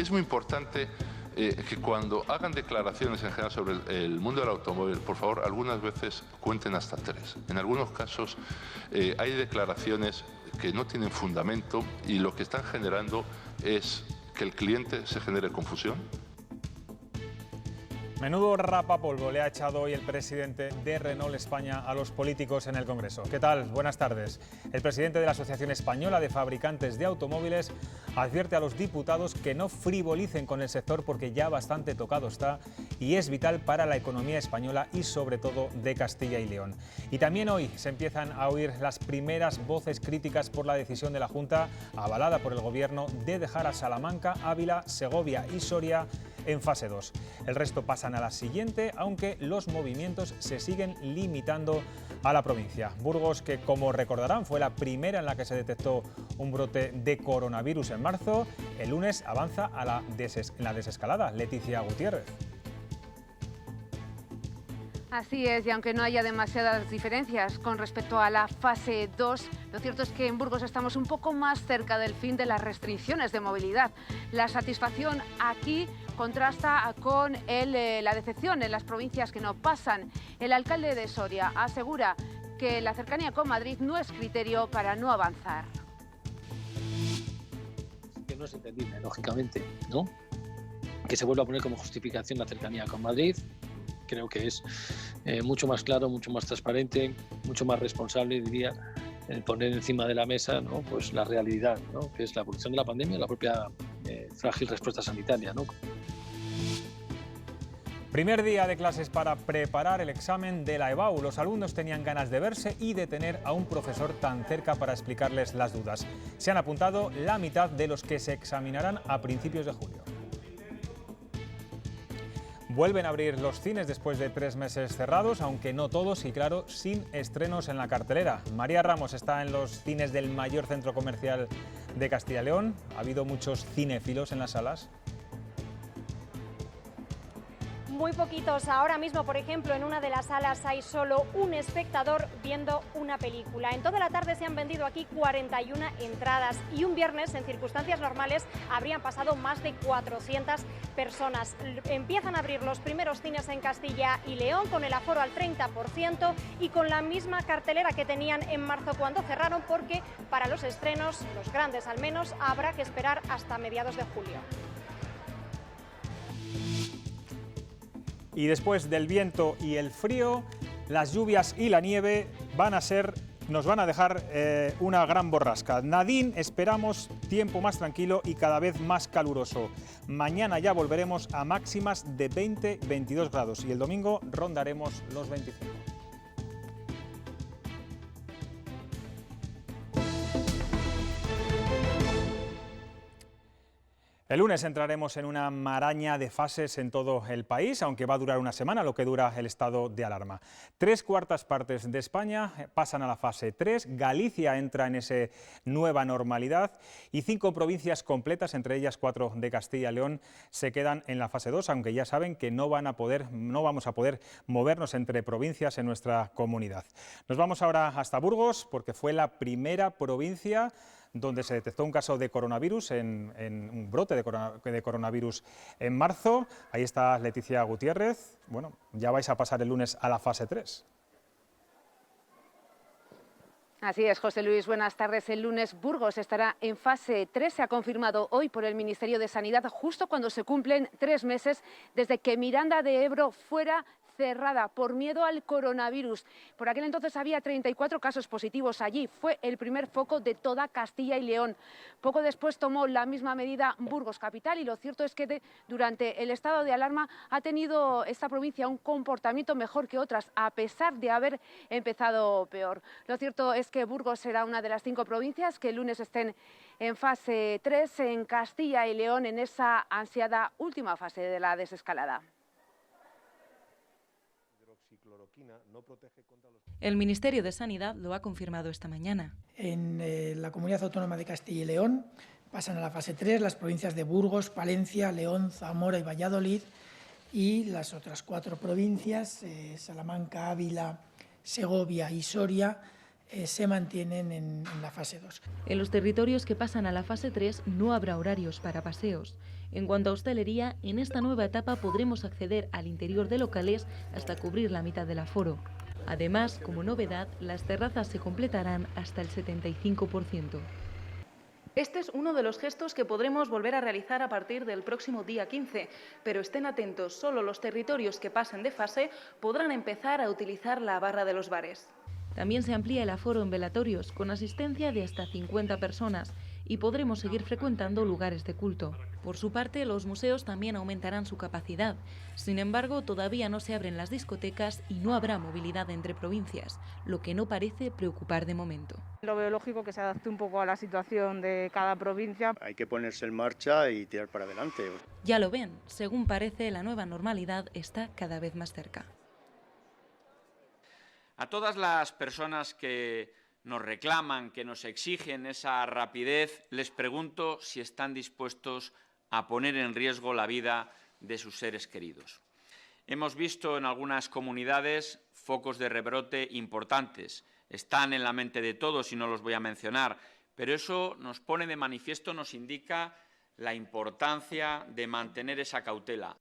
Es muy importante que cuando hagan declaraciones en general sobre el mundo del automóvil, por favor, algunas veces cuenten hasta 3. En algunos casos hay declaraciones que no tienen fundamento y lo que están generando es que el cliente se genere confusión. Menudo rapapolvo le ha echado hoy el presidente de Renault España a los políticos en el Congreso. ¿Qué tal? Buenas tardes. El presidente de la Asociación Española de Fabricantes de Automóviles advierte a los diputados que no frivolicen con el sector porque ya bastante tocado está y es vital para la economía española y sobre todo de Castilla y León. Y también hoy se empiezan a oír las primeras voces críticas por la decisión de la Junta, avalada por el Gobierno, de dejar a Salamanca, Ávila, Segovia y Soria en fase 2. El resto pasan a la siguiente, aunque los movimientos se siguen limitando a la provincia. Burgos, que como recordarán fue la primera en la que se detectó un brote de coronavirus en marzo, el lunes avanza en la desescalada. Leticia Gutiérrez. Así es, y aunque no haya demasiadas diferencias con respecto a la fase 2, lo cierto es que en Burgos estamos un poco más cerca del fin de las restricciones de movilidad. La satisfacción aquí contrasta con la decepción en las provincias que no pasan. El alcalde de Soria asegura que la cercanía con Madrid no es criterio para no avanzar. Que no es entendible, lógicamente, ¿no? Que se vuelva a poner como justificación la cercanía con Madrid. Creo que es mucho más claro, mucho más transparente, mucho más responsable, diría, poner encima de la mesa, ¿no?, pues la realidad, ¿no?, que es la evolución de la pandemia, la propia frágil respuesta sanitaria, ¿no? Primer día de clases para preparar el examen de la EBAU. Los alumnos tenían ganas de verse y de tener a un profesor tan cerca para explicarles las dudas. Se han apuntado la mitad de los que se examinarán a principios de julio. Vuelven a abrir los cines después de 3 meses cerrados, aunque no todos y claro, sin estrenos en la cartelera. María Ramos está en los cines del mayor centro comercial de Castilla y León. ¿Ha habido muchos cinéfilos en las salas? Muy poquitos. Ahora mismo, por ejemplo, en una de las salas hay solo un espectador viendo una película. En toda la tarde se han vendido aquí 41 entradas y un viernes, en circunstancias normales, habrían pasado más de 400 personas. Empiezan a abrir los primeros cines en Castilla y León con el aforo al 30% y con la misma cartelera que tenían en marzo cuando cerraron, porque para los estrenos, los grandes al menos, habrá que esperar hasta mediados de julio. Y después del viento y el frío, las lluvias y la nieve nos van a dejar una gran borrasca. Nadine, esperamos tiempo más tranquilo y cada vez más caluroso. Mañana ya volveremos a máximas de 20-22 grados y el domingo rondaremos los 25. El lunes entraremos en una maraña de fases en todo el país, aunque va a durar una semana, lo que dura el estado de alarma. 3/4 partes de España pasan a la fase 3, Galicia entra en esa nueva normalidad y 5 provincias completas, entre ellas 4 de Castilla y León, se quedan en la fase 2, aunque ya saben que no vamos a poder movernos entre provincias en nuestra comunidad. Nos vamos ahora hasta Burgos, porque fue la primera provincia donde se detectó un caso de coronavirus, en un brote de coronavirus en marzo. Ahí está Leticia Gutiérrez. Bueno, ya vais a pasar el lunes a la fase 3. Así es, José Luis, buenas tardes. El lunes Burgos estará en fase 3, se ha confirmado hoy por el Ministerio de Sanidad, justo cuando se cumplen 3 meses desde que Miranda de Ebro fuera cerrada por miedo al coronavirus. Por aquel entonces había 34 casos positivos allí. Fue el primer foco de toda Castilla y León. Poco después tomó la misma medida Burgos capital y lo cierto es que durante el estado de alarma ha tenido esta provincia un comportamiento mejor que otras, a pesar de haber empezado peor. Lo cierto es que Burgos será una de las 5 provincias que el lunes estén en fase 3 en Castilla y León, en esa ansiada última fase de la desescalada. El Ministerio de Sanidad lo ha confirmado esta mañana. En la Comunidad Autónoma de Castilla y León pasan a la fase 3 las provincias de Burgos, Palencia, León, Zamora y Valladolid, y las otras 4 provincias, Salamanca, Ávila, Segovia y Soria, se mantienen en la fase 2. En los territorios que pasan a la fase 3 no habrá horarios para paseos. En cuanto a hostelería, en esta nueva etapa podremos acceder al interior de locales hasta cubrir la mitad del aforo. Además, como novedad, las terrazas se completarán hasta el 75%. Este es uno de los gestos que podremos volver a realizar a partir del próximo día 15, pero estén atentos, solo los territorios que pasen de fase podrán empezar a utilizar la barra de los bares. También se amplía el aforo en velatorios, con asistencia de hasta 50 personas, y podremos seguir frecuentando lugares de culto. Por su parte, los museos también aumentarán su capacidad. Sin embargo, todavía no se abren las discotecas y no habrá movilidad entre provincias, lo que no parece preocupar de momento. Lo veo lógico que se adapte un poco a la situación de cada provincia. Hay que ponerse en marcha y tirar para adelante. Ya lo ven, según parece, la nueva normalidad está cada vez más cerca. A todas las personas que nos reclaman, que nos exigen esa rapidez, les pregunto si están dispuestos a poner en riesgo la vida de sus seres queridos. Hemos visto en algunas comunidades focos de rebrote importantes. Están en la mente de todos y no los voy a mencionar, pero eso nos pone de manifiesto, nos indica la importancia de mantener esa cautela.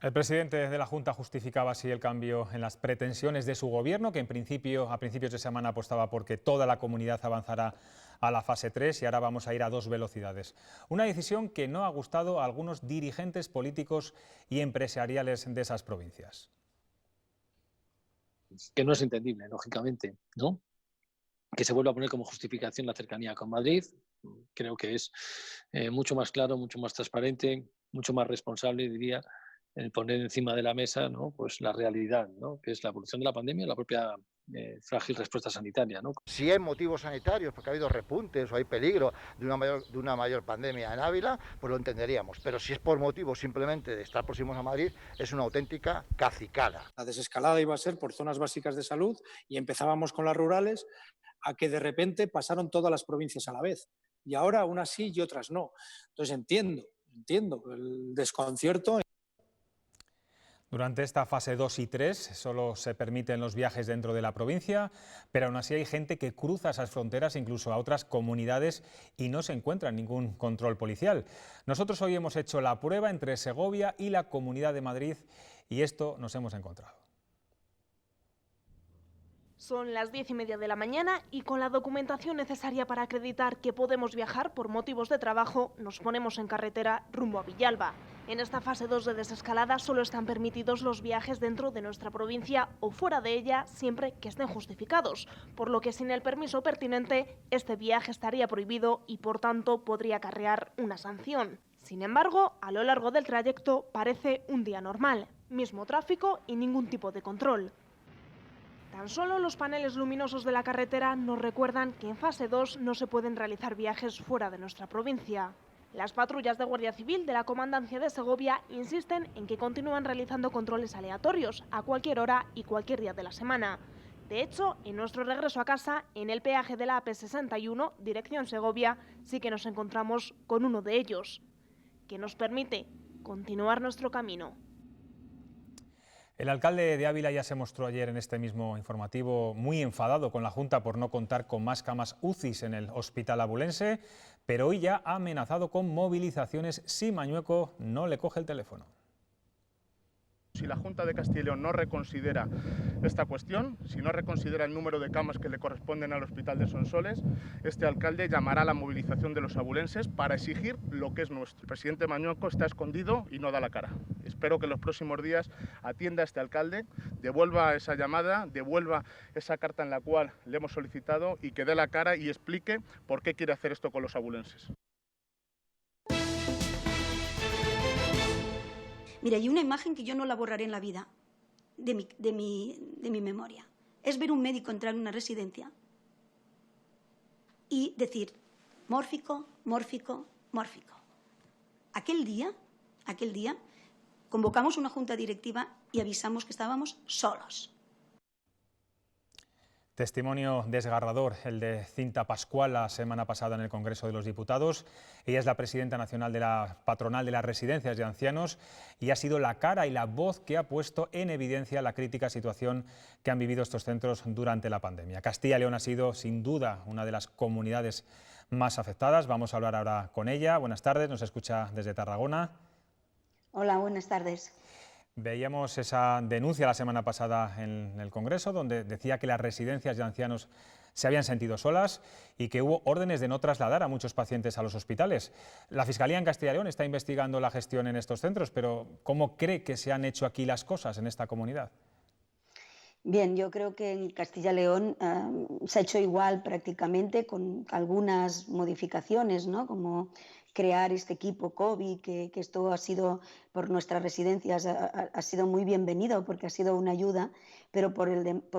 El presidente de la Junta justificaba así el cambio en las pretensiones de su gobierno, que a principios de semana apostaba porque toda la comunidad avanzará a la fase 3 y ahora vamos a ir a 2 velocidades. Una decisión que no ha gustado a algunos dirigentes políticos y empresariales de esas provincias. Que no es entendible, lógicamente, ¿no? Que se vuelva a poner como justificación la cercanía con Madrid. Creo que es mucho más claro, mucho más transparente, mucho más responsable, diría, el poner encima de la mesa, ¿no?, pues la realidad, ¿no?, que es la evolución de la pandemia y la propia frágil respuesta sanitaria, ¿no? Si hay motivos sanitarios, porque ha habido repuntes o hay peligro de una mayor pandemia en Ávila, pues lo entenderíamos. Pero si es por motivos simplemente de estar próximos a Madrid, es una auténtica cacicada. La desescalada iba a ser por zonas básicas de salud y empezábamos con las rurales, a que de repente pasaron todas las provincias a la vez. Y ahora unas sí y otras no. Entonces entiendo el desconcierto. Durante esta fase 2 y 3 solo se permiten los viajes dentro de la provincia, pero aún así hay gente que cruza esas fronteras incluso a otras comunidades y no se encuentra ningún control policial. Nosotros hoy hemos hecho la prueba entre Segovia y la Comunidad de Madrid y esto nos hemos encontrado. Son las 10:30 de la mañana y con la documentación necesaria para acreditar que podemos viajar por motivos de trabajo, nos ponemos en carretera rumbo a Villalba. En esta fase 2 de desescalada solo están permitidos los viajes dentro de nuestra provincia o fuera de ella siempre que estén justificados, por lo que sin el permiso pertinente este viaje estaría prohibido y por tanto podría acarrear una sanción. Sin embargo, a lo largo del trayecto parece un día normal, mismo tráfico y ningún tipo de control. Tan solo los paneles luminosos de la carretera nos recuerdan que en fase 2 no se pueden realizar viajes fuera de nuestra provincia. Las patrullas de Guardia Civil de la Comandancia de Segovia insisten en que continúan realizando controles aleatorios a cualquier hora y cualquier día de la semana. De hecho, en nuestro regreso a casa, en el peaje de la AP61, dirección Segovia, sí que nos encontramos con uno de ellos, que nos permite continuar nuestro camino. El alcalde de Ávila ya se mostró ayer en este mismo informativo muy enfadado con la Junta por no contar con más camas UCI en el hospital abulense, pero hoy ya ha amenazado con movilizaciones si Mañueco no le coge el teléfono. Si la Junta de Castilla y León no reconsidera esta cuestión, si no reconsidera el número de camas que le corresponden al Hospital de Sonsoles, este alcalde llamará a la movilización de los abulenses para exigir lo que es nuestro. El presidente Mañueco está escondido y no da la cara. Espero que en los próximos días atienda a este alcalde, devuelva esa llamada, devuelva esa carta en la cual le hemos solicitado y que dé la cara y explique por qué quiere hacer esto con los abulenses. Mira, hay una imagen que yo no la borraré en la vida de mi memoria. Es ver un médico entrar en una residencia y decir mórfico, mórfico, mórfico. Aquel día, convocamos una junta directiva y avisamos que estábamos solos. Testimonio desgarrador el de Cinta Pascual la semana pasada en el Congreso de los Diputados. Ella es la presidenta nacional de la patronal de las residencias de ancianos y ha sido la cara y la voz que ha puesto en evidencia la crítica situación que han vivido estos centros durante la pandemia. Castilla y León ha sido sin duda una de las comunidades más afectadas. Vamos a hablar ahora con ella. Buenas tardes, nos escucha desde Tarragona. Hola, buenas tardes. Veíamos esa denuncia la semana pasada en el Congreso, donde decía que las residencias de ancianos se habían sentido solas y que hubo órdenes de no trasladar a muchos pacientes a los hospitales. La Fiscalía en Castilla y León está investigando la gestión en estos centros, pero ¿cómo cree que se han hecho aquí las cosas en esta comunidad? Bien, yo creo que en Castilla y León se ha hecho igual prácticamente, con algunas modificaciones, ¿no? Como crear este equipo COVID, que esto ha sido, por nuestras residencias, ha sido muy bienvenido porque ha sido una ayuda, pero por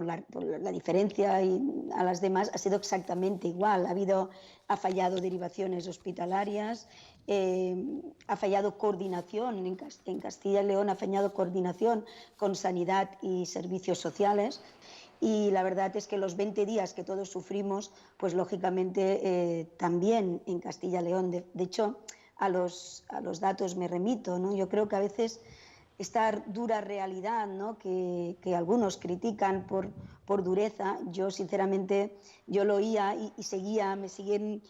la diferencia a las demás ha sido exactamente igual. Ha fallado derivaciones hospitalarias, ha fallado coordinación, en Castilla y León ha fallado coordinación con sanidad y servicios sociales. Y la verdad es que los 20 días que todos sufrimos, pues lógicamente también en Castilla y León. De hecho, a los datos me remito, ¿no? Yo creo que a veces esta dura realidad, ¿no? que algunos critican por dureza, yo sinceramente yo lo oía y seguía, me sigo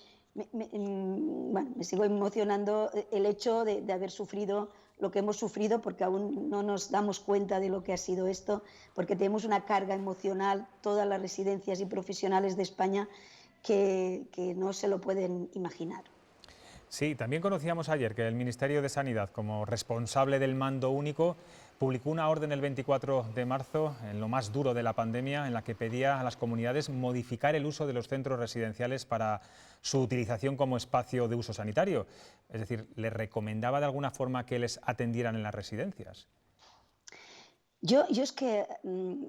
emocionando el hecho de haber sufrido lo que hemos sufrido, porque aún no nos damos cuenta de lo que ha sido esto, porque tenemos una carga emocional, todas las residencias y profesionales de España, que no se lo pueden imaginar. Sí, también conocíamos ayer que el Ministerio de Sanidad, como responsable del mando único, publicó una orden el 24 de marzo, en lo más duro de la pandemia, en la que pedía a las comunidades modificar el uso de los centros residenciales para su utilización como espacio de uso sanitario. Es decir, ¿les recomendaba de alguna forma que les atendieran en las residencias? Yo es que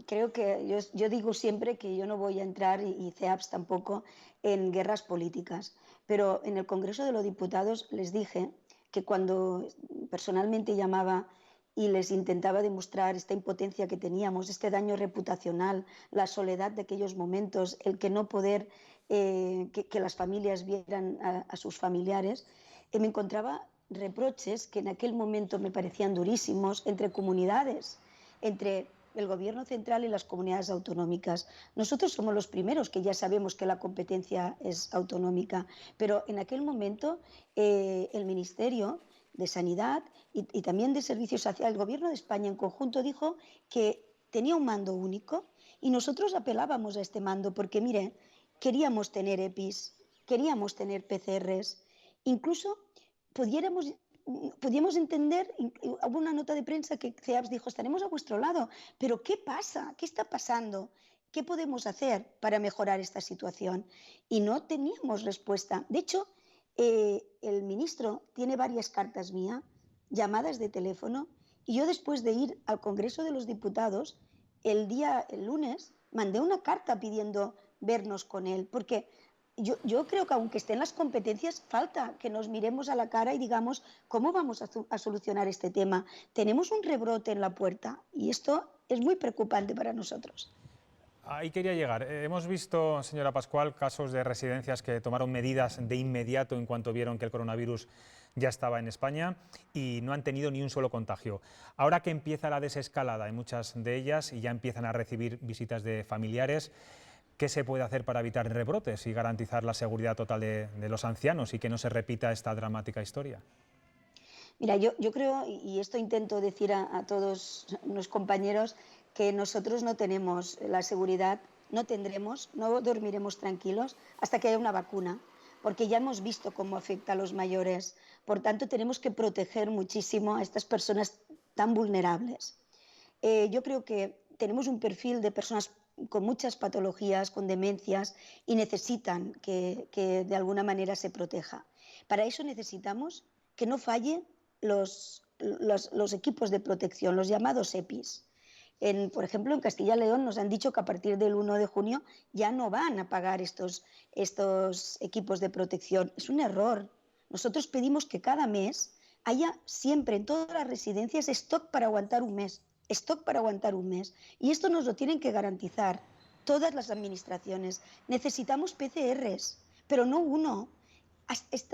creo que yo digo siempre que yo no voy a entrar, y CEAPS tampoco, en guerras políticas, pero en el Congreso de los Diputados les dije que cuando personalmente llamaba y les intentaba demostrar esta impotencia que teníamos, este daño reputacional, la soledad de aquellos momentos, el que no poder que las familias vieran a sus familiares, me encontraba reproches que en aquel momento me parecían durísimos entre comunidades, entre el Gobierno central y las comunidades autonómicas. Nosotros somos los primeros que ya sabemos que la competencia es autonómica, pero en aquel momento el Ministerio de Sanidad y también de Servicios Sociales, el Gobierno de España en conjunto dijo que tenía un mando único y nosotros apelábamos a este mando porque, mire, queríamos tener EPIs, queríamos tener PCRs, incluso podíamos entender, hubo una nota de prensa que CEAPS dijo, estaremos a vuestro lado, pero ¿qué pasa? ¿Qué está pasando? ¿Qué podemos hacer para mejorar esta situación? Y no teníamos respuesta. De hecho, el ministro tiene varias cartas mías, llamadas de teléfono, y yo después de ir al Congreso de los Diputados, el lunes, mandé una carta pidiendo vernos con él, porque yo creo que aunque estén las competencias, falta que nos miremos a la cara y digamos cómo vamos a solucionar este tema. Tenemos un rebrote en la puerta y esto es muy preocupante para nosotros. Ahí quería llegar. Hemos visto, señora Pascual, casos de residencias que tomaron medidas de inmediato en cuanto vieron que el coronavirus ya estaba en España y no han tenido ni un solo contagio. Ahora que empieza la desescalada en muchas de ellas y ya empiezan a recibir visitas de familiares, ¿qué se puede hacer para evitar rebrotes y garantizar la seguridad total de los ancianos y que no se repita esta dramática historia? Mira, yo creo, y esto intento decir a todos los compañeros, que nosotros no tenemos la seguridad, no dormiremos tranquilos hasta que haya una vacuna, porque ya hemos visto cómo afecta a los mayores. Por tanto, tenemos que proteger muchísimo a estas personas tan vulnerables. Yo creo que tenemos un perfil de personas con muchas patologías, con demencias, y necesitan que de alguna manera se proteja. Para eso necesitamos que no fallen los equipos de protección, los llamados EPIs. Por ejemplo, en Castilla y León nos han dicho que a partir del 1 de junio ya no van a pagar estos equipos de protección. Es un error. Nosotros pedimos que cada mes haya siempre en todas las residencias stock para aguantar un mes. Y esto nos lo tienen que garantizar todas las administraciones. Necesitamos PCRs, pero no uno.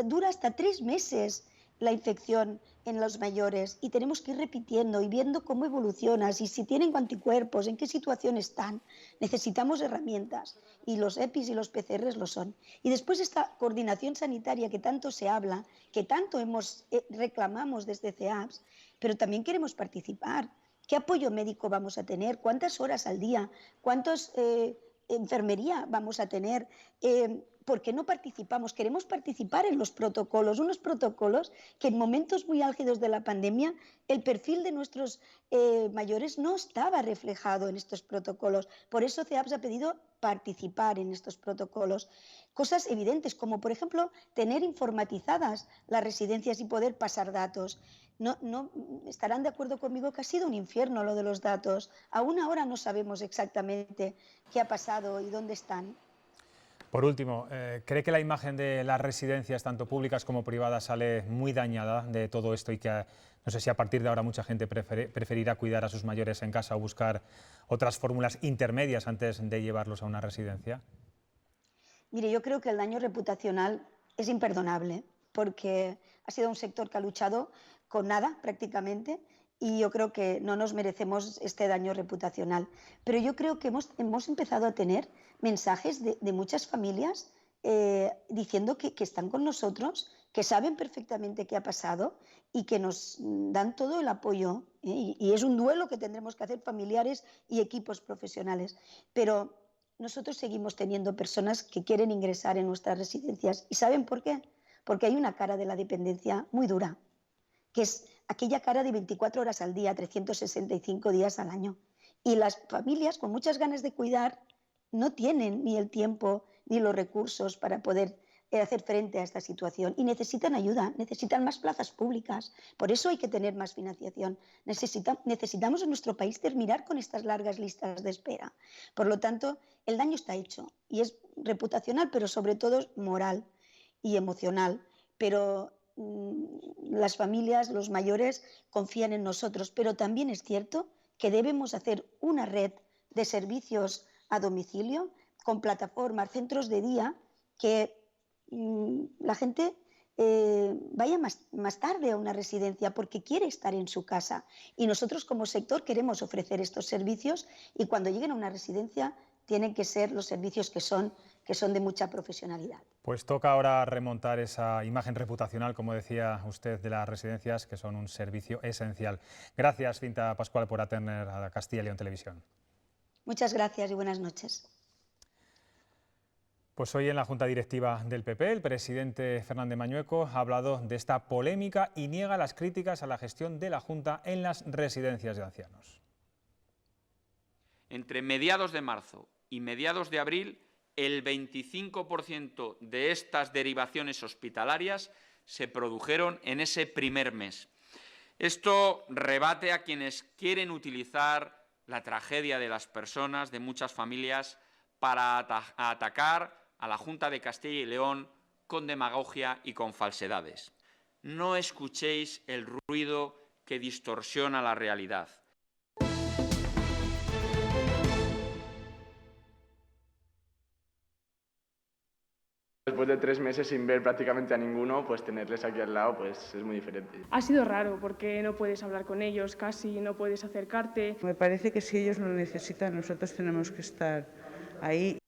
Dura hasta 3 meses la infección en los mayores y tenemos que ir repitiendo y viendo cómo evoluciona, y si tienen anticuerpos, en qué situación están. Necesitamos herramientas y los EPIs y los PCRs lo son. Y después esta coordinación sanitaria que tanto se habla, que tanto reclamamos desde CEAPS, pero también queremos participar. ¿Qué apoyo médico vamos a tener? ¿Cuántas horas al día? ¿Cuántas enfermería vamos a tener? ¿Por qué no participamos? Queremos participar en los protocolos, unos protocolos que en momentos muy álgidos de la pandemia el perfil de nuestros mayores no estaba reflejado en estos protocolos. Por eso CEAPS ha pedido participar en estos protocolos. Cosas evidentes como, por ejemplo, tener informatizadas las residencias y poder pasar datos. No estarán de acuerdo conmigo que ha sido un infierno lo de los datos. Aún ahora no sabemos exactamente qué ha pasado y dónde están. Por último, ¿cree que la imagen de las residencias, tanto públicas como privadas, sale muy dañada de todo esto y que no sé si a partir de ahora mucha gente preferirá cuidar a sus mayores en casa o buscar otras fórmulas intermedias antes de llevarlos a una residencia? Mire, yo creo que el daño reputacional es imperdonable porque ha sido un sector que ha luchado con nada prácticamente y yo creo que no nos merecemos este daño reputacional. Pero yo creo que hemos empezado a tener mensajes de muchas familias diciendo que están con nosotros, que saben perfectamente qué ha pasado y que nos dan todo el apoyo. Y es un duelo que tendremos que hacer familiares y equipos profesionales. Pero nosotros seguimos teniendo personas que quieren ingresar en nuestras residencias. ¿Y saben por qué? Porque hay una cara de la dependencia muy dura, que es aquella cara de 24 horas al día, 365 días al año. Y las familias con muchas ganas de cuidar no tienen ni el tiempo ni los recursos para poder hacer frente a esta situación y necesitan ayuda, necesitan más plazas públicas. Por eso hay que tener más financiación. Necesitamos en nuestro país terminar con estas largas listas de espera. Por lo tanto, el daño está hecho y es reputacional, pero sobre todo moral y emocional. Pero las familias, los mayores, confían en nosotros, pero también es cierto que debemos hacer una red de servicios a domicilio con plataformas, centros de día, que la gente vaya más tarde a una residencia porque quiere estar en su casa. Y nosotros como sector queremos ofrecer estos servicios y cuando lleguen a una residencia tienen que ser los servicios que son de mucha profesionalidad. Pues toca ahora remontar esa imagen reputacional, como decía usted, de las residencias, que son un servicio esencial. Gracias, Cinta Pascual, por atender a Castilla y León Televisión. Muchas gracias y buenas noches. Pues hoy en la Junta Directiva del PP, el presidente Fernández Mañueco ha hablado de esta polémica y niega las críticas a la gestión de la Junta en las residencias de ancianos. Entre mediados de marzo y mediados de abril, el 25% de estas derivaciones hospitalarias se produjeron en ese primer mes. Esto rebate a quienes quieren utilizar la tragedia de las personas, de muchas familias, para atacar a la Junta de Castilla y León con demagogia y con falsedades. No escuchéis el ruido que distorsiona la realidad. Después de 3 meses sin ver prácticamente a ninguno, pues tenerles aquí al lado pues es muy diferente. Ha sido raro porque no puedes hablar con ellos casi, no puedes acercarte. Me parece que si ellos lo necesitan, nosotros tenemos que estar ahí.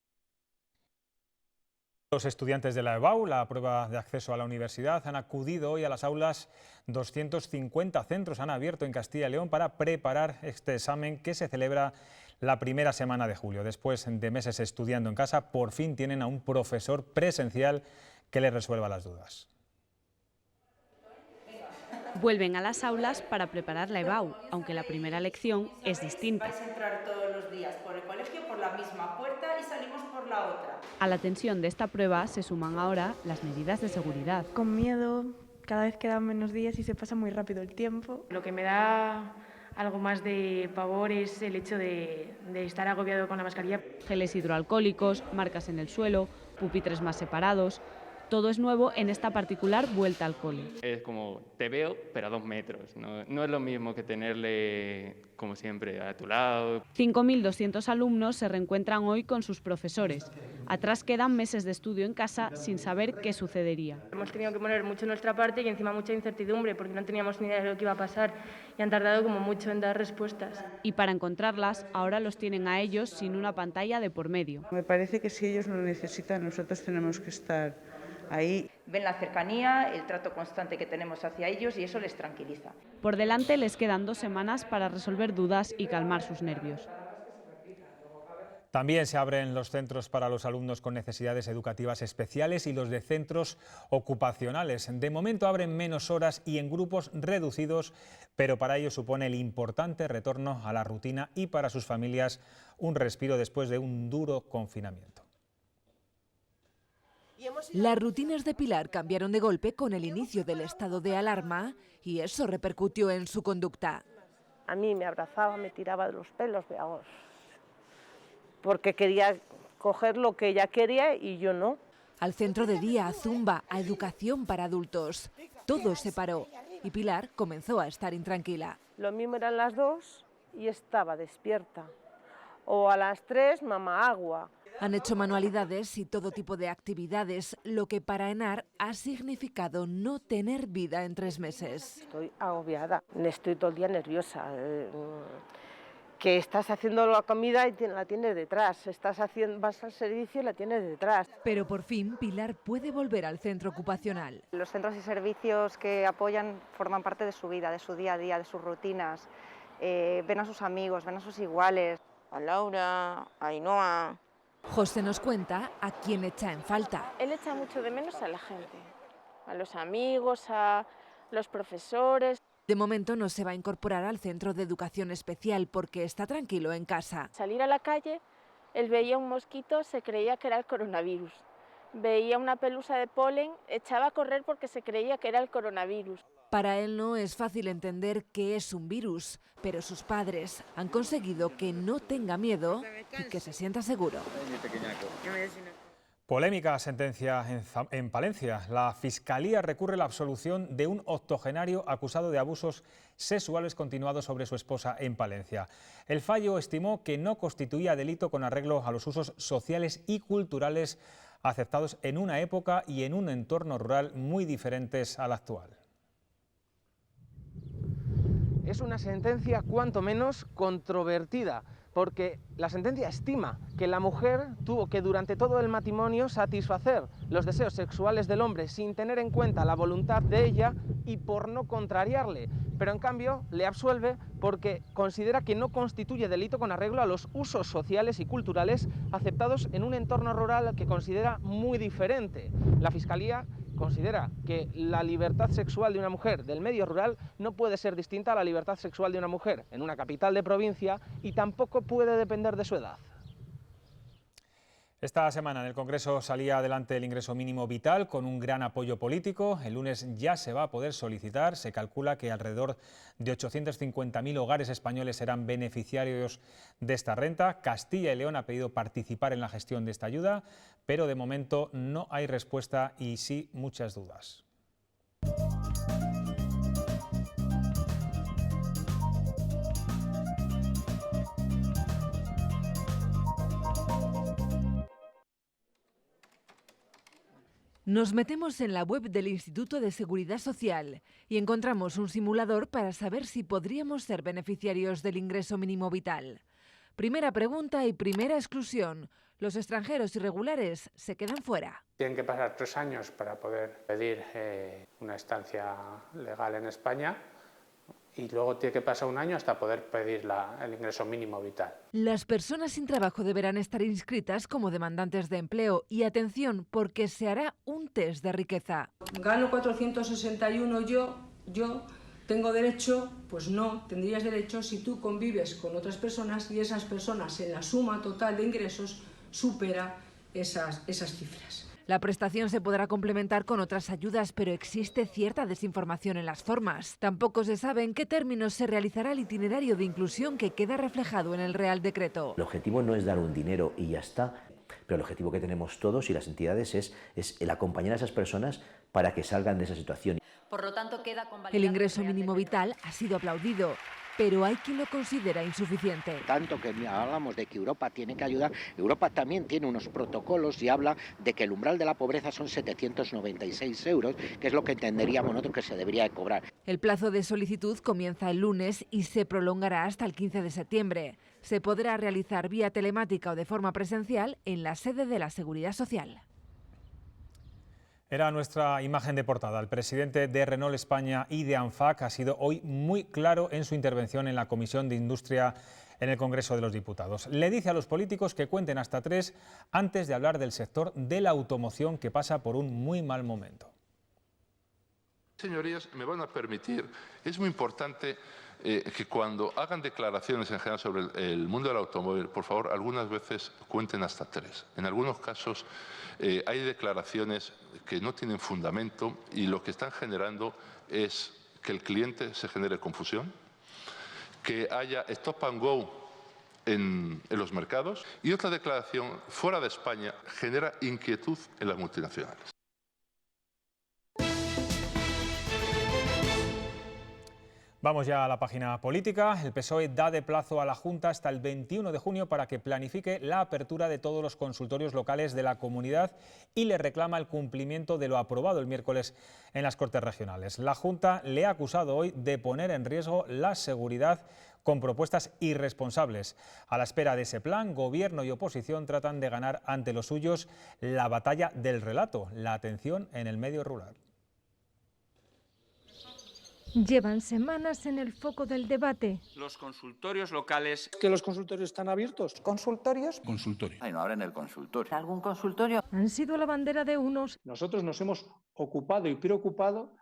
Los estudiantes de la EBAU, la prueba de acceso a la universidad, han acudido hoy a las aulas. 250 centros han abierto en Castilla y León para preparar este examen que se celebra la primera semana de julio. Después de meses estudiando en casa, por fin tienen a un profesor presencial que les resuelva las dudas. Vuelven a las aulas para preparar la EBAU, aunque la primera lección es distinta. Vais a entrar todos los días por el colegio por la misma puerta y salimos por la otra. A la tensión de esta prueba se suman ahora las medidas de seguridad. Con miedo, cada vez quedan menos días y se pasa muy rápido el tiempo. Lo que me da algo más de pavor es el hecho de estar agobiado con la mascarilla. Geles hidroalcohólicos, marcas en el suelo, pupitres más separados. Todo es nuevo en esta particular vuelta al cole. Es como te veo, pero a 2 metros. No es lo mismo que tenerle, como siempre, a tu lado. 5.200 alumnos se reencuentran hoy con sus profesores. Atrás quedan meses de estudio en casa sin saber qué sucedería. Hemos tenido que poner mucho nuestra parte y encima mucha incertidumbre porque no teníamos ni idea de lo que iba a pasar y han tardado como mucho en dar respuestas. Y para encontrarlas, ahora los tienen a ellos sin una pantalla de por medio. Me parece que si ellos lo necesitan, nosotros tenemos que estar ahí. Ven la cercanía, el trato constante que tenemos hacia ellos y eso les tranquiliza. Por delante les quedan 2 semanas para resolver dudas y calmar sus nervios. También se abren los centros para los alumnos con necesidades educativas especiales y los de centros ocupacionales. De momento abren menos horas y en grupos reducidos, pero para ello supone el importante retorno a la rutina y para sus familias un respiro después de un duro confinamiento. Las rutinas de Pilar cambiaron de golpe con el inicio del estado de alarma y eso repercutió en su conducta. A mí me abrazaba, me tiraba de los pelos, porque quería coger lo que ella quería y yo no. Al centro de día, a zumba, a educación para adultos. Todo se paró y Pilar comenzó a estar intranquila. Lo mismo eran las 2 y estaba despierta. O a las 3, mamá, agua. Han hecho manualidades y todo tipo de actividades, lo que para Enar ha significado no tener vida en 3 meses. Estoy agobiada, estoy todo el día nerviosa. Que estás haciendo la comida y la tienes detrás, vas al servicio y la tienes detrás. Pero por fin Pilar puede volver al centro ocupacional. Los centros y servicios que apoyan forman parte de su vida, de su día a día, de sus rutinas. Ven a sus amigos, ven a sus iguales. A Laura, a Ainhoa. José nos cuenta a quién echa en falta. Él echa mucho de menos a la gente, a los amigos, a los profesores. De momento no se va a incorporar al centro de educación especial porque está tranquilo en casa. Salir a la calle, él veía un mosquito, se creía que era el coronavirus. Veía una pelusa de polen, echaba a correr porque se creía que era el coronavirus. Para él no es fácil entender qué es un virus, pero sus padres han conseguido que no tenga miedo y que se sienta seguro. Polémica sentencia en Palencia. La Fiscalía recurre la absolución de un octogenario acusado de abusos sexuales continuados sobre su esposa en Palencia. El fallo estimó que no constituía delito con arreglo a los usos sociales y culturales aceptados en una época y en un entorno rural muy diferentes al actual. Es una sentencia cuanto menos controvertida, porque la sentencia estima que la mujer tuvo que durante todo el matrimonio satisfacer los deseos sexuales del hombre sin tener en cuenta la voluntad de ella y por no contrariarle, pero en cambio le absuelve porque considera que no constituye delito con arreglo a los usos sociales y culturales aceptados en un entorno rural que considera muy diferente. La Fiscalía considera que la libertad sexual de una mujer del medio rural no puede ser distinta a la libertad sexual de una mujer en una capital de provincia y tampoco puede depender de su edad. Esta semana en el Congreso salía adelante el ingreso mínimo vital con un gran apoyo político. El lunes ya se va a poder solicitar. Se calcula que alrededor de 850.000 hogares españoles serán beneficiarios de esta renta. Castilla y León ha pedido participar en la gestión de esta ayuda, pero de momento no hay respuesta y sí muchas dudas. Nos metemos en la web del Instituto de Seguridad Social y encontramos un simulador para saber si podríamos ser beneficiarios del ingreso mínimo vital. Primera pregunta y primera exclusión. Los extranjeros irregulares se quedan fuera. Tienen que pasar 3 años para poder pedir una estancia legal en España y luego tiene que pasar 1 año hasta poder pedir el ingreso mínimo vital. Las personas sin trabajo deberán estar inscritas como demandantes de empleo y atención porque se hará un test de riqueza. Gano 461 yo tengo derecho, pues no, tendrías derecho si tú convives con otras personas y esas personas en la suma total de ingresos supera esas cifras. La prestación se podrá complementar con otras ayudas, pero existe cierta desinformación en las formas. Tampoco se sabe en qué términos se realizará el itinerario de inclusión que queda reflejado en el Real Decreto. El objetivo no es dar un dinero y ya está, Pero el objetivo que tenemos todos y las entidades es el acompañar a esas personas para que salgan de esa situación. Por lo tanto, queda convalidado. El ingreso mínimo vital ha sido aplaudido, pero hay quien lo considera insuficiente. Tanto que hablamos de que Europa tiene que ayudar, Europa también tiene unos protocolos y habla de que el umbral de la pobreza son 796 euros, que es lo que entenderíamos nosotros que se debería de cobrar. El plazo de solicitud comienza el lunes y se prolongará hasta el 15 de septiembre. Se podrá realizar vía telemática o de forma presencial en la sede de la Seguridad Social. Era nuestra imagen de portada. El presidente de Renault España y de ANFAC ha sido hoy muy claro en su intervención en la Comisión de Industria en el Congreso de los Diputados. Le dice a los políticos que cuenten hasta 3 antes de hablar del sector de la automoción, que pasa por un muy mal momento. Señorías, me van a permitir, es muy importante que cuando hagan declaraciones en general sobre el mundo del automóvil, por favor, algunas veces cuenten hasta 3. En algunos casos hay declaraciones que no tienen fundamento y lo que están generando es que el cliente se genere confusión, que haya stop and go en los mercados, y otra declaración fuera de España genera inquietud en las multinacionales. Vamos ya a la página política. El PSOE da de plazo a la Junta hasta el 21 de junio para que planifique la apertura de todos los consultorios locales de la comunidad y le reclama el cumplimiento de lo aprobado el miércoles en las Cortes Regionales. La Junta le ha acusado hoy de poner en riesgo la seguridad con propuestas irresponsables. A la espera de ese plan, Gobierno y oposición tratan de ganar ante los suyos la batalla del relato, la atención en el medio rural. Llevan semanas en el foco del debate. Los consultorios locales. ¿Que los consultorios están abiertos? ¿Consultorios? Consultorio. Ay, no abren el consultorio. ¿Algún consultorio? Han sido la bandera de unos. Nosotros nos hemos ocupado y preocupado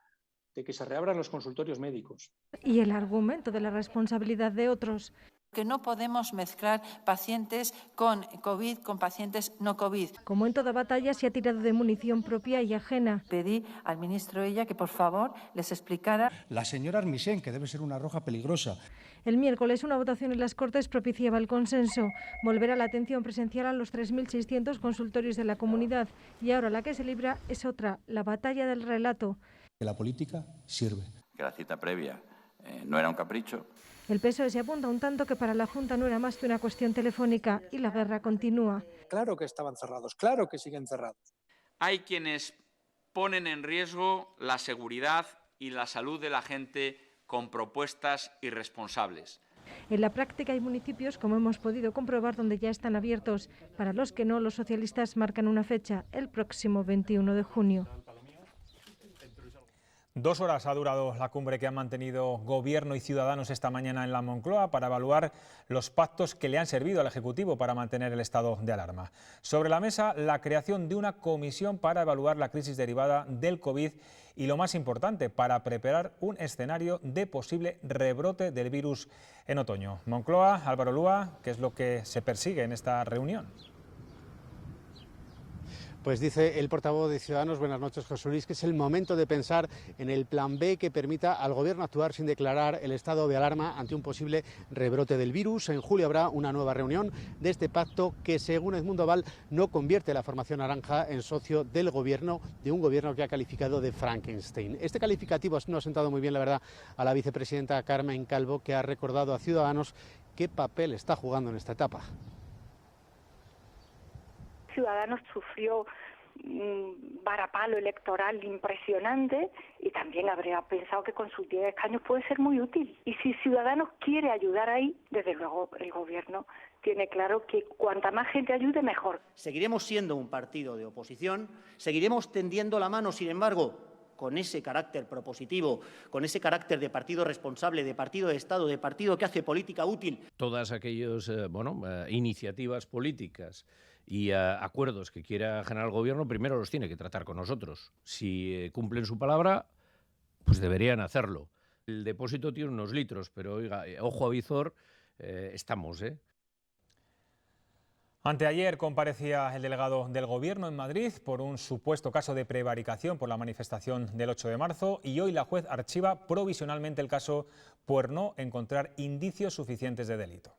de que se reabran los consultorios médicos. Y el argumento de la responsabilidad de otros. Que no podemos mezclar pacientes con COVID con pacientes no COVID. Como en toda batalla, se ha tirado de munición propia y ajena. Pedí al ministro Illa que por favor les explicara. La señora Armisen, que debe ser una roja peligrosa. El miércoles una votación en las Cortes propiciaba el consenso. Volverá la atención presencial a los 3.600 consultorios de la comunidad. Y ahora la que se libra es otra, la batalla del relato. Que la política sirve. Que la cita previa no era un capricho. El PSOE se apunta un tanto que para la Junta no era más que una cuestión telefónica y la guerra continúa. Claro que estaban cerrados, claro que siguen cerrados. Hay quienes ponen en riesgo la seguridad y la salud de la gente con propuestas irresponsables. En la práctica hay municipios, como hemos podido comprobar, donde ya están abiertos. Para los que no, los socialistas marcan una fecha, el próximo 21 de junio. 2 horas ha durado la cumbre que han mantenido Gobierno y Ciudadanos esta mañana en la Moncloa para evaluar los pactos que le han servido al Ejecutivo para mantener el estado de alarma. Sobre la mesa, la creación de una comisión para evaluar la crisis derivada del COVID y, lo más importante, para preparar un escenario de posible rebrote del virus en otoño. Moncloa, Álvaro Lúa, ¿qué es lo que se persigue en esta reunión? Pues dice el portavoz de Ciudadanos, buenas noches José Luis, que es el momento de pensar en el plan B que permita al Gobierno actuar sin declarar el estado de alarma ante un posible rebrote del virus. En julio habrá una nueva reunión de este pacto que, según Edmundo Val, no convierte la formación naranja en socio del Gobierno, de un Gobierno que ha calificado de Frankenstein. Este calificativo no ha sentado muy bien, la verdad, a la vicepresidenta Carmen Calvo, que ha recordado a Ciudadanos qué papel está jugando en esta etapa. Ciudadanos sufrió un varapalo electoral impresionante y también habría pensado que con sus 10 escaños puede ser muy útil. Y si Ciudadanos quiere ayudar ahí, desde luego el Gobierno tiene claro que cuanta más gente ayude, mejor. Seguiremos siendo un partido de oposición, seguiremos tendiendo la mano, sin embargo, con ese carácter propositivo, con ese carácter de partido responsable, de partido de Estado, de partido que hace política útil. Todas aquellas iniciativas políticas y acuerdos que quiera generar el Gobierno, primero los tiene que tratar con nosotros. Si cumplen su palabra, pues deberían hacerlo. El depósito tiene unos litros, pero oiga, ojo a visor, estamos, Anteayer comparecía el delegado del Gobierno en Madrid por un supuesto caso de prevaricación por la manifestación del 8 de marzo y hoy la juez archiva provisionalmente el caso por no encontrar indicios suficientes de delito.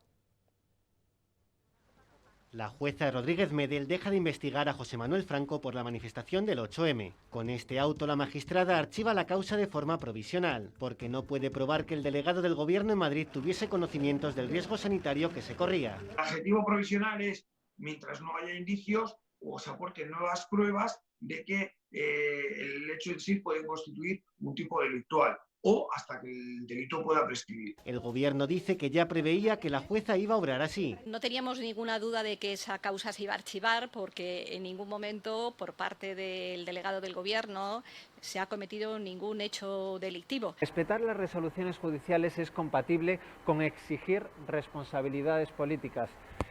La jueza Rodríguez Medel deja de investigar a José Manuel Franco por la manifestación del 8M. Con este auto, la magistrada archiva la causa de forma provisional, porque no puede probar que el delegado del Gobierno en Madrid tuviese conocimientos del riesgo sanitario que se corría. El adjetivo provisional es mientras no haya indicios o se aporten nuevas pruebas de que el hecho en sí puede constituir un tipo delictual, o hasta que el delito pueda prescribir. El Gobierno dice que ya preveía que la jueza iba a obrar así. No teníamos ninguna duda de que esa causa se iba a archivar porque en ningún momento por parte del delegado del Gobierno se ha cometido ningún hecho delictivo. Respetar las resoluciones judiciales es compatible con exigir responsabilidades políticas.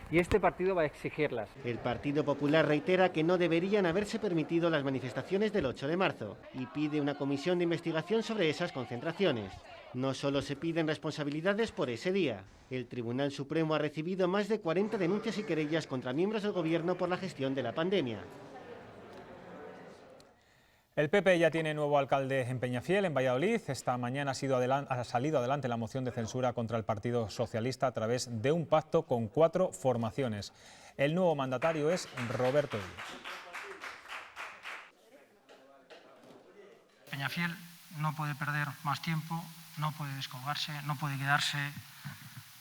Y este partido va a exigirlas. El Partido Popular reitera que no deberían haberse permitido las manifestaciones del 8 de marzo y pide una comisión de investigación sobre esas concentraciones. No solo se piden responsabilidades por ese día. El Tribunal Supremo ha recibido más de 40 denuncias y querellas contra miembros del Gobierno por la gestión de la pandemia. El PP ya tiene nuevo alcalde en Peñafiel, en Valladolid. Esta mañana ha salido adelante la moción de censura contra el Partido Socialista a través de un pacto con 4 formaciones. El nuevo mandatario es Roberto Díez. Peñafiel no puede perder más tiempo, no puede descolgarse, no puede quedarse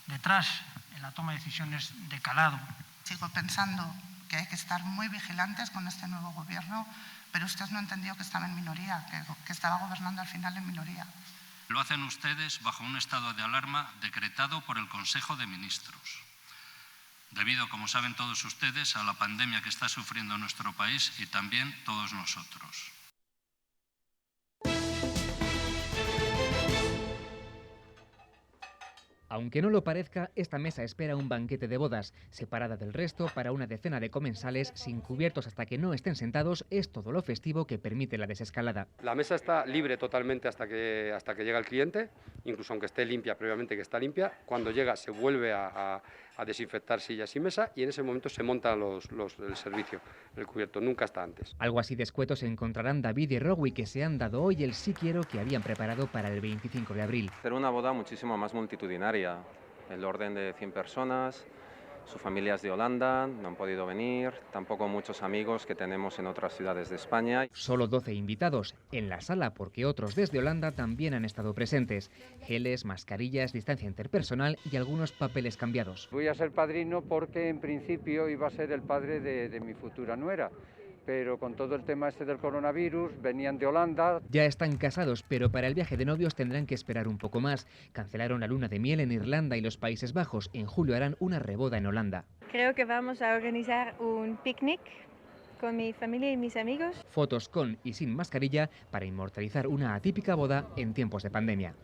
detrás en la toma de decisiones de calado. Sigo pensando que hay que estar muy vigilantes con este nuevo gobierno, pero usted no entendió que estaba en minoría, que estaba gobernando al final en minoría. Lo hacen ustedes bajo un estado de alarma decretado por el Consejo de Ministros, debido, como saben todos ustedes, a la pandemia que está sufriendo nuestro país y también todos nosotros. Aunque no lo parezca, esta mesa espera un banquete de bodas. Separada del resto, para una decena de comensales, sin cubiertos hasta que no estén sentados, es todo lo festivo que permite la desescalada. La mesa está libre totalmente hasta que llega el cliente, incluso aunque esté limpia previamente, que está limpia. Cuando llega se vuelve a desinfectar sillas y mesa y en ese momento se monta el servicio, el cubierto, nunca está antes. Algo así de escueto se encontrarán David y Rowi, que se han dado hoy el sí quiero que habían preparado para el 25 de abril. Hacer una boda muchísimo más multitudinaria, el orden de 100 personas, su familia es de Holanda, no han podido venir, tampoco muchos amigos que tenemos en otras ciudades de España. Solo 12 invitados en la sala porque otros desde Holanda también han estado presentes. Geles, mascarillas, distancia interpersonal y algunos papeles cambiados. Voy a ser padrino porque en principio iba a ser el padre de mi futura nuera. Pero con todo el tema este del coronavirus, venían de Holanda. Ya están casados, pero para el viaje de novios tendrán que esperar un poco más. Cancelaron la luna de miel en Irlanda y los Países Bajos. En julio harán una reboda en Holanda. Creo que vamos a organizar un picnic con mi familia y mis amigos. Fotos con y sin mascarilla para inmortalizar una atípica boda en tiempos de pandemia.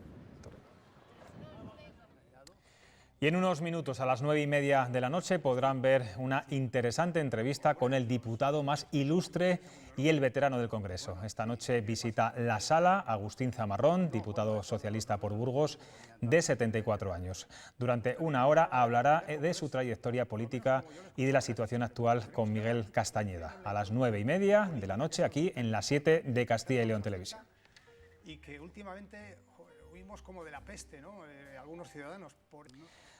Y en unos minutos, a las 9:30 de la noche, podrán ver una interesante entrevista con el diputado más ilustre y el veterano del Congreso. Esta noche visita la sala Agustín Zamarrón, diputado socialista por Burgos, de 74 años. Durante una hora hablará de su trayectoria política y de la situación actual con Miguel Castañeda. A las 9:30 de la noche, aquí en la 7 de Castilla y León Televisión. Y que últimamente huimos como de la peste, ¿no? Algunos ciudadanos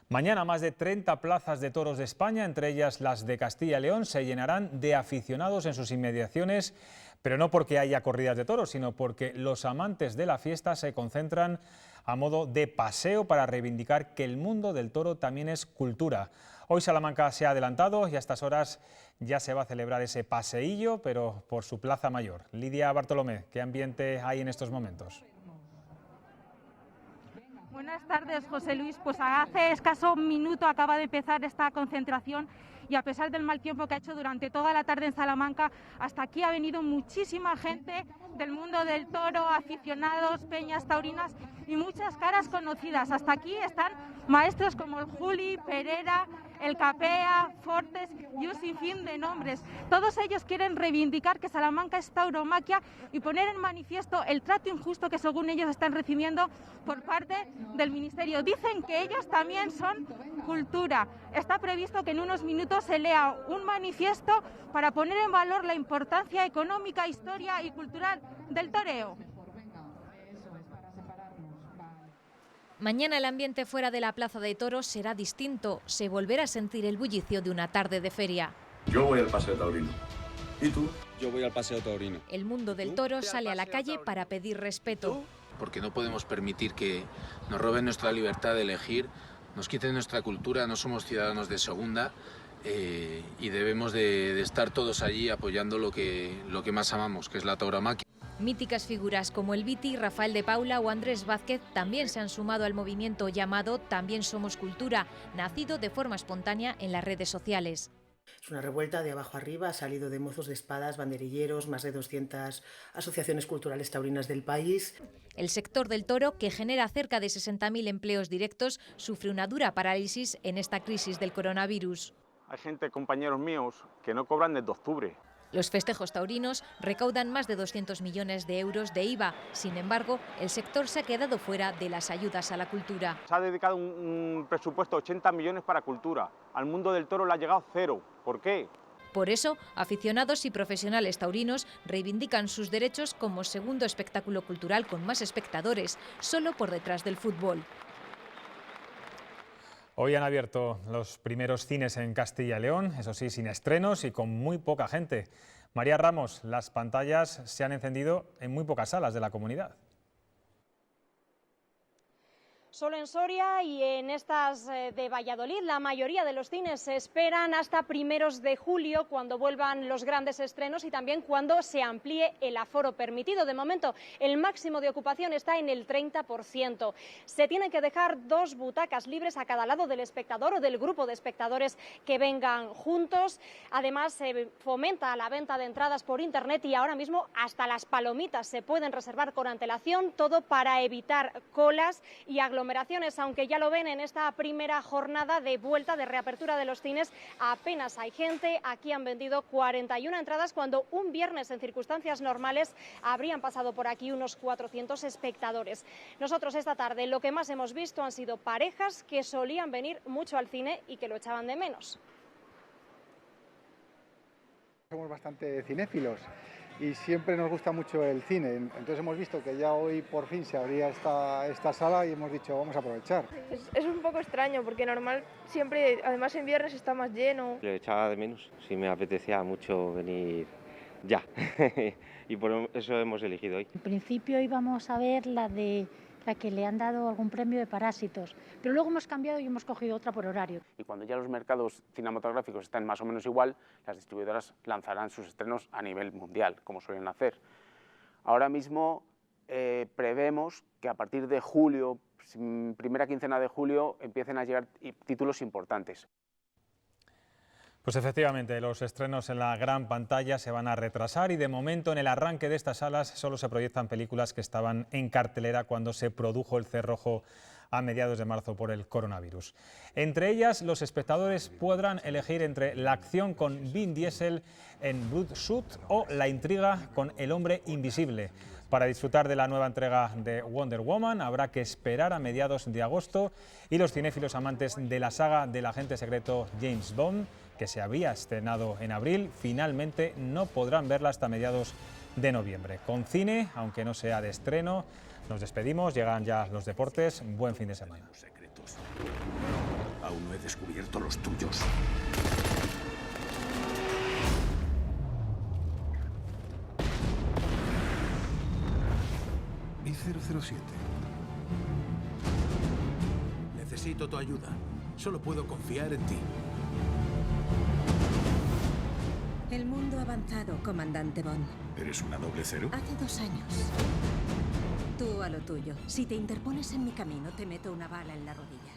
Mañana más de 30 plazas de toros de España, entre ellas las de Castilla y León, se llenarán de aficionados en sus inmediaciones, pero no porque haya corridas de toros, sino porque los amantes de la fiesta se concentran a modo de paseo para reivindicar que el mundo del toro también es cultura. Hoy Salamanca se ha adelantado y a estas horas ya se va a celebrar ese paseillo, pero por su plaza mayor. Lidia Bartolomé, ¿qué ambiente hay en estos momentos? Buenas tardes, José Luis. Pues hace escaso un minuto acaba de empezar esta concentración y a pesar del mal tiempo que ha hecho durante toda la tarde en Salamanca, hasta aquí ha venido muchísima gente del mundo del toro, aficionados, peñas taurinas y muchas caras conocidas. Hasta aquí están maestros como el Juli, Perera, el Capea, Fortes y un sinfín de nombres. Todos ellos quieren reivindicar que Salamanca es tauromaquia y poner en manifiesto el trato injusto que según ellos están recibiendo por parte del Ministerio. Dicen que ellos también son cultura. Está previsto que en unos minutos se lea un manifiesto para poner en valor la importancia económica, historia y cultural del toreo. Mañana el ambiente fuera de la Plaza de Toros será distinto. Se volverá a sentir el bullicio de una tarde de feria. Yo voy al Paseo Taurino. ¿Y tú? Yo voy al Paseo Taurino. El mundo del toro sale a la calle para pedir respeto. Porque no podemos permitir que nos roben nuestra libertad de elegir, nos quiten nuestra cultura, no somos ciudadanos de segunda y debemos de estar todos allí apoyando lo que más amamos, que es la tauromaquia. Míticas figuras como el Viti, Rafael de Paula o Andrés Vázquez también se han sumado al movimiento llamado También Somos Cultura, nacido de forma espontánea en las redes sociales. Es una revuelta de abajo arriba, ha salido de mozos de espadas, banderilleros, más de 200 asociaciones culturales taurinas del país. El sector del toro, que genera cerca de 60.000 empleos directos, sufre una dura parálisis en esta crisis del coronavirus. Hay gente, compañeros míos, que no cobran desde octubre. Los festejos taurinos recaudan más de 200 millones de euros de IVA. Sin embargo, el sector se ha quedado fuera de las ayudas a la cultura. Se ha dedicado un presupuesto de 80 millones para cultura. Al mundo del toro le ha llegado cero. ¿Por qué? Por eso, aficionados y profesionales taurinos reivindican sus derechos como segundo espectáculo cultural con más espectadores, solo por detrás del fútbol. Hoy han abierto los primeros cines en Castilla y León, eso sí, sin estrenos y con muy poca gente. María Ramos, las pantallas se han encendido en muy pocas salas de la comunidad. Solo en Soria y en estas de Valladolid, la mayoría de los cines se esperan hasta primeros de julio, cuando vuelvan los grandes estrenos y también cuando se amplíe el aforo permitido. De momento, el máximo de ocupación está en el 30%. Se tienen que dejar 2 butacas libres a cada lado del espectador o del grupo de espectadores que vengan juntos. Además, se fomenta la venta de entradas por internet y ahora mismo hasta las palomitas se pueden reservar con antelación, todo para evitar colas y aglomeraciones. Aunque ya lo ven en esta primera jornada de vuelta de reapertura de los cines, apenas hay gente. Aquí han vendido 41 entradas cuando un viernes en circunstancias normales habrían pasado por aquí unos 400 espectadores. Nosotros esta tarde lo que más hemos visto han sido parejas que solían venir mucho al cine y que lo echaban de menos. Somos bastante cinéfilos y siempre nos gusta mucho el cine, entonces hemos visto que ya hoy por fin se abría esta sala y hemos dicho vamos a aprovechar. Es un poco extraño porque normal siempre, además en viernes está más lleno. Lo echaba de menos, sí me apetecía mucho venir ya y por eso hemos elegido hoy. En principio íbamos a ver la que le han dado algún premio de Parásitos, pero luego hemos cambiado y hemos cogido otra por horario. Y cuando ya los mercados cinematográficos están más o menos igual, las distribuidoras lanzarán sus estrenos a nivel mundial, como suelen hacer. Ahora mismo prevemos que a partir de julio, primera quincena de julio, empiecen a llegar títulos importantes. Pues efectivamente, los estrenos en la gran pantalla se van a retrasar y de momento en el arranque de estas salas solo se proyectan películas que estaban en cartelera cuando se produjo el cerrojo a mediados de marzo por el coronavirus. Entre ellas, los espectadores podrán elegir entre la acción con Vin Diesel en Bloodshot o la intriga con El hombre invisible. Para disfrutar de la nueva entrega de Wonder Woman habrá que esperar a mediados de agosto y los cinéfilos amantes de la saga del agente secreto James Bond, que se había estrenado en abril, finalmente no podrán verla hasta mediados de noviembre. Con cine, aunque no sea de estreno, nos despedimos, llegan ya los deportes, buen fin de semana. Aún no he descubierto los tuyos. Y 007. Necesito tu ayuda. Solo puedo confiar en ti. El mundo ha avanzado, comandante Bond. ¿Eres una doble cero? Hace 2 años. Tú a lo tuyo. Si te interpones en mi camino, te meto una bala en la rodilla.